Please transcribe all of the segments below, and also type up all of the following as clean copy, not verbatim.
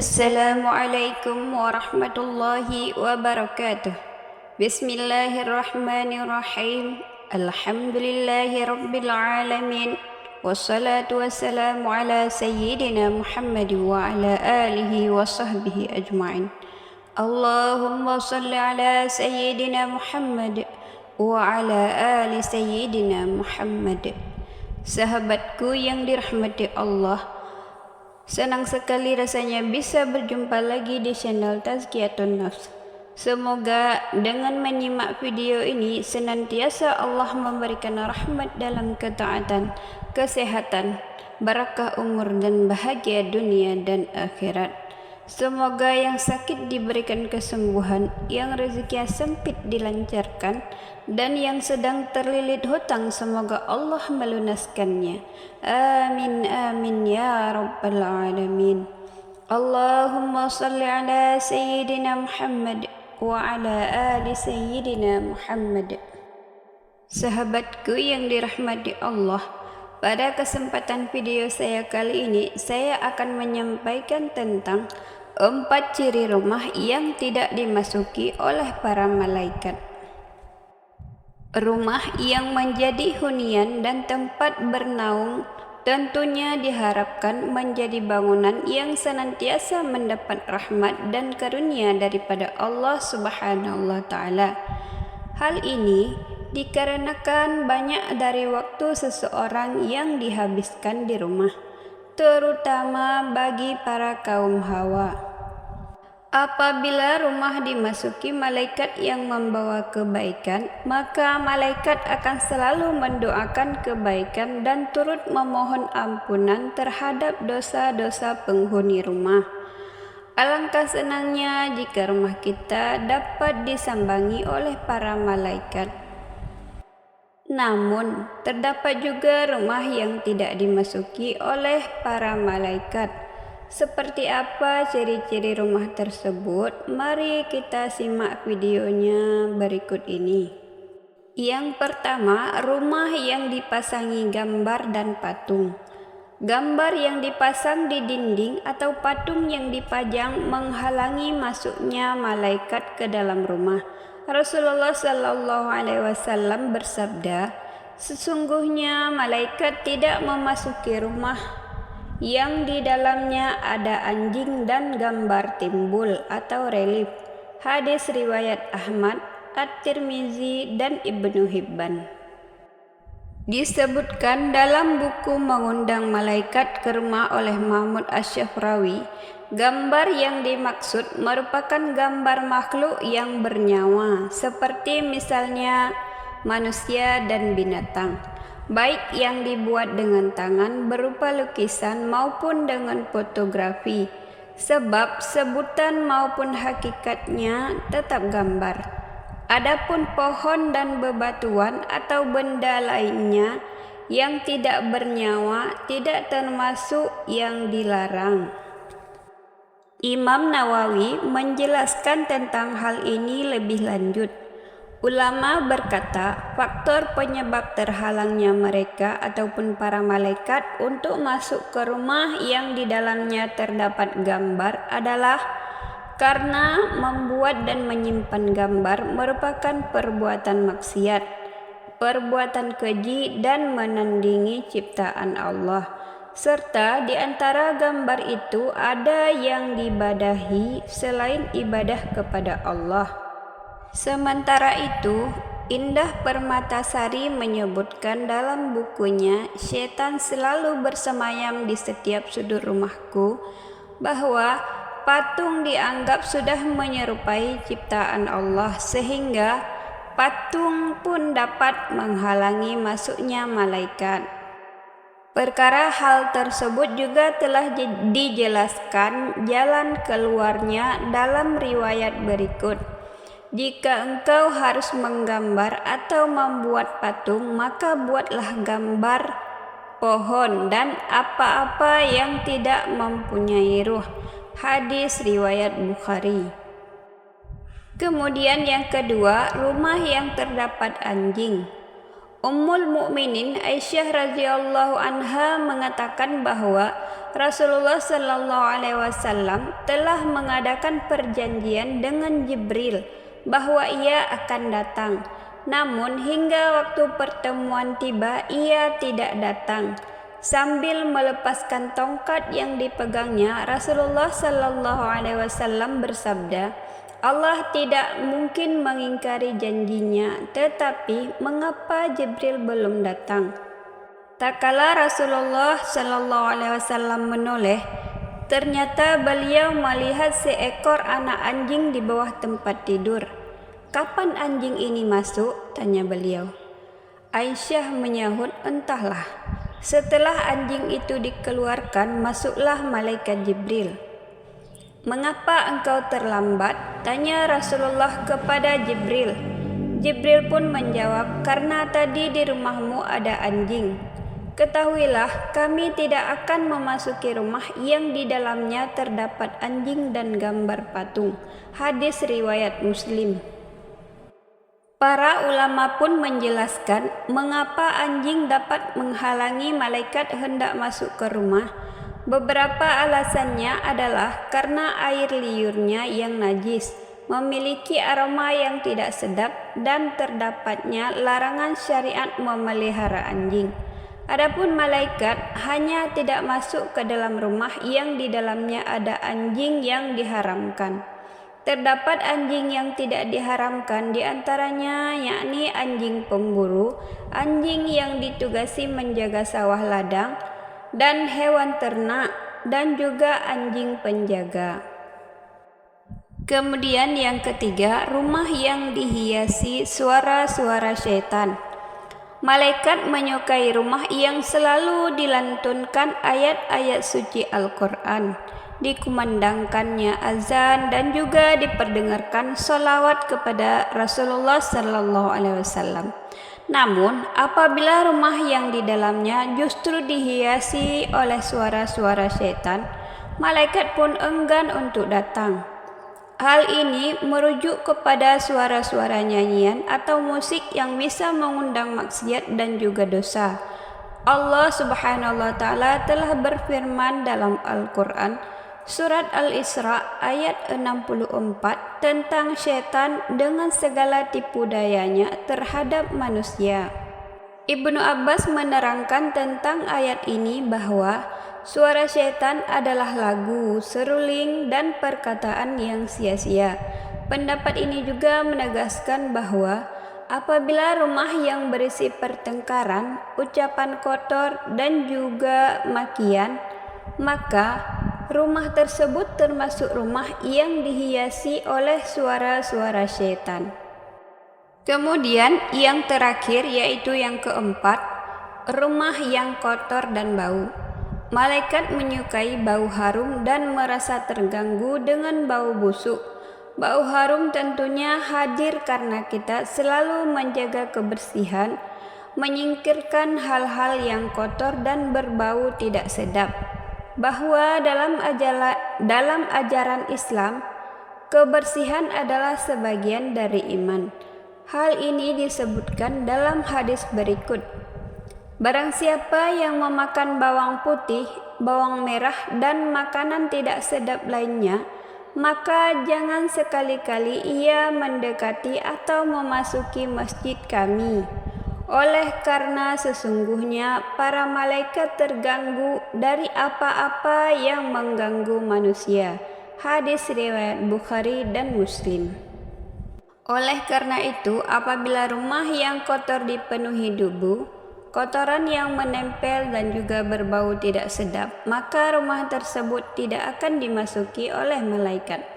Assalamualaikum warahmatullahi wabarakatuh. Bismillahirrahmanirrahim. Alhamdulillahi rabbil alamin. Wassalatu wassalamu ala sayyidina Muhammad wa ala alihi wa sahbihi ajma'in. Allahumma salli ala sayyidina Muhammad wa ala ali sayyidina Muhammad. Sahabatku yang dirahmati Allah, senang sekali rasanya bisa berjumpa lagi di channel Tazkiyatun Nafs. Semoga dengan menyimak video ini senantiasa Allah memberikan rahmat dalam ketaatan, kesehatan, barakah umur dan bahagia dunia dan akhirat. Semoga yang sakit diberikan kesembuhan, yang rezekinya sempit dilancarkan, dan yang sedang terlilit hutang semoga Allah melunaskannya. Amin amin ya rabbal alamin. Allahumma salli ala sayyidina Muhammad wa ala ali sayyidina Muhammad. Sahabatku yang dirahmati Allah, pada kesempatan video saya kali ini saya akan menyampaikan tentang 4 ciri rumah yang tidak dimasuki oleh para malaikat. Rumah yang menjadi hunian dan tempat bernaung tentunya diharapkan menjadi bangunan yang senantiasa mendapat rahmat dan karunia daripada Allah Subhanahu wa Ta'ala. Hal ini dikarenakan banyak dari waktu seseorang yang dihabiskan di rumah, terutama bagi para kaum Hawa. Apabila rumah dimasuki malaikat yang membawa kebaikan, maka malaikat akan selalu mendoakan kebaikan dan turut memohon ampunan terhadap dosa-dosa penghuni rumah. Alangkah senangnya jika rumah kita dapat disambangi oleh para malaikat. Namun, terdapat juga rumah yang tidak dimasuki oleh para malaikat. Seperti apa ciri-ciri rumah tersebut? Mari kita simak videonya berikut ini. Yang pertama, rumah yang dipasangi gambar dan patung. Gambar yang dipasang di dinding atau patung yang dipajang menghalangi masuknya malaikat ke dalam rumah. Rasulullah Shallallahu Alaihi Wasallam bersabda, sesungguhnya malaikat tidak memasuki rumah yang di dalamnya ada anjing dan gambar timbul atau relief. Hadis riwayat Ahmad, At-Tirmizi dan Ibnu Hibban. Disebutkan dalam buku Mengundang Malaikat ke Rumah oleh Mahmud Asy-Syafrawi, gambar yang dimaksud merupakan gambar makhluk yang bernyawa, seperti misalnya manusia dan binatang, baik yang dibuat dengan tangan berupa lukisan maupun dengan fotografi, sebab sebutan maupun hakikatnya tetap gambar. Adapun pohon dan bebatuan atau benda lainnya yang tidak bernyawa tidak termasuk yang dilarang. Imam Nawawi menjelaskan tentang hal ini lebih lanjut. Ulama berkata, faktor penyebab terhalangnya mereka ataupun para malaikat untuk masuk ke rumah yang di dalamnya terdapat gambar adalah karena membuat dan menyimpan gambar merupakan perbuatan maksiat, perbuatan keji dan menandingi ciptaan Allah. Serta di antara gambar itu ada yang diibadahi selain ibadah kepada Allah. Sementara itu, Indah Permatasari menyebutkan dalam bukunya Setan Selalu Bersemayam di Setiap Sudut Rumahku bahwa patung dianggap sudah menyerupai ciptaan Allah sehingga patung pun dapat menghalangi masuknya malaikat. Perkara hal tersebut juga telah dijelaskan jalan keluarnya dalam riwayat berikut. Jika engkau harus menggambar atau membuat patung, maka buatlah gambar pohon dan apa-apa yang tidak mempunyai ruh. Hadis riwayat Bukhari. Kemudian yang kedua, rumah yang terdapat anjing. Ummul Mukminin Aisyah radhiyallahu anha mengatakan bahwa Rasulullah sallallahu alaihi wasallam telah mengadakan perjanjian dengan Jibril bahwa ia akan datang. Namun hingga waktu pertemuan tiba ia tidak datang. Sambil melepaskan tongkat yang dipegangnya, Rasulullah sallallahu alaihi wasallam bersabda, Allah tidak mungkin mengingkari janjinya, tetapi mengapa Jibril belum datang? Tak kala Rasulullah sallallahu alaihi wasallam menoleh, ternyata beliau melihat seekor anak anjing di bawah tempat tidur. Kapan anjing ini masuk? Tanya beliau. Aisyah menyahut, entahlah. Setelah anjing itu dikeluarkan, masuklah malaikat Jibril. Mengapa engkau terlambat? Tanya Rasulullah kepada Jibril. Jibril pun menjawab, karena tadi di rumahmu ada anjing. Ketahuilah, kami tidak akan memasuki rumah yang di dalamnya terdapat anjing dan gambar patung. Hadis riwayat Muslim. Para ulama pun menjelaskan mengapa anjing dapat menghalangi malaikat hendak masuk ke rumah. Beberapa alasannya adalah karena air liurnya yang najis, memiliki aroma yang tidak sedap, dan terdapatnya larangan syariat memelihara anjing. Adapun malaikat hanya tidak masuk ke dalam rumah yang di dalamnya ada anjing yang diharamkan. Terdapat anjing yang tidak diharamkan diantaranya yakni anjing pemburu, anjing yang ditugasi menjaga sawah ladang, dan hewan ternak, dan juga anjing penjaga. Kemudian yang ketiga, rumah yang dihiasi suara-suara syaitan. Malaikat menyukai rumah yang selalu dilantunkan ayat-ayat suci Al-Quran, dikumandangkannya azan, dan juga diperdengarkan sholawat kepada Rasulullah sallallahu alaihi wasallam. Namun, apabila rumah yang di dalamnya justru dihiasi oleh suara-suara syaitan, malaikat pun enggan untuk datang. Hal ini merujuk kepada suara-suara nyanyian atau musik yang bisa mengundang maksiat dan juga dosa. Allah Subhanahu wa taala telah berfirman dalam Al-Qur'an Surat Al-Isra ayat 64 tentang syaitan dengan segala tipu dayanya terhadap manusia. Ibnu Abbas menerangkan tentang ayat ini bahwa suara syaitan adalah lagu, seruling, dan perkataan yang sia-sia. Pendapat ini juga menegaskan bahwa apabila rumah yang berisi pertengkaran, ucapan kotor, dan juga makian, maka rumah tersebut termasuk rumah yang dihiasi oleh suara-suara syaitan. Kemudian yang terakhir yaitu yang keempat, rumah yang kotor dan bau. Malaikat menyukai bau harum dan merasa terganggu dengan bau busuk. Bau harum tentunya hadir karena kita selalu menjaga kebersihan, menyingkirkan hal-hal yang kotor dan berbau tidak sedap. Bahwa dalam ajaran Islam, kebersihan adalah sebagian dari iman. Hal ini disebutkan dalam hadis berikut. Barang siapa yang memakan bawang putih, bawang merah, dan makanan tidak sedap lainnya, maka jangan sekali-kali ia mendekati atau memasuki masjid kami. Oleh karena sesungguhnya para malaikat terganggu dari apa-apa yang mengganggu manusia. Hadis riwayat Bukhari dan Muslim. Oleh karena itu, apabila rumah yang kotor dipenuhi debu, kotoran yang menempel dan juga berbau tidak sedap, maka rumah tersebut tidak akan dimasuki oleh malaikat.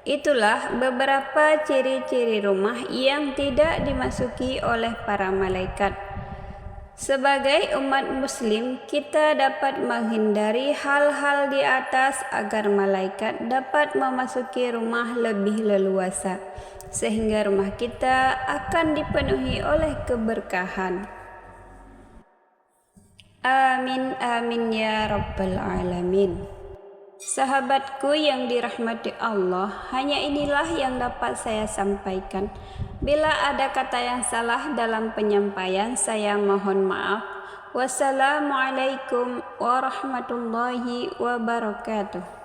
Itulah beberapa ciri-ciri rumah yang tidak dimasuki oleh para malaikat. Sebagai umat muslim, kita dapat menghindari hal-hal di atas agar malaikat dapat memasuki rumah lebih leluasa, sehingga rumah kita akan dipenuhi oleh keberkahan. Amin amin ya rabbal alamin. Sahabatku yang dirahmati Allah, hanya inilah yang dapat saya sampaikan. Bila ada kata yang salah dalam penyampaian, saya mohon maaf. Wassalamualaikum warahmatullahi wabarakatuh.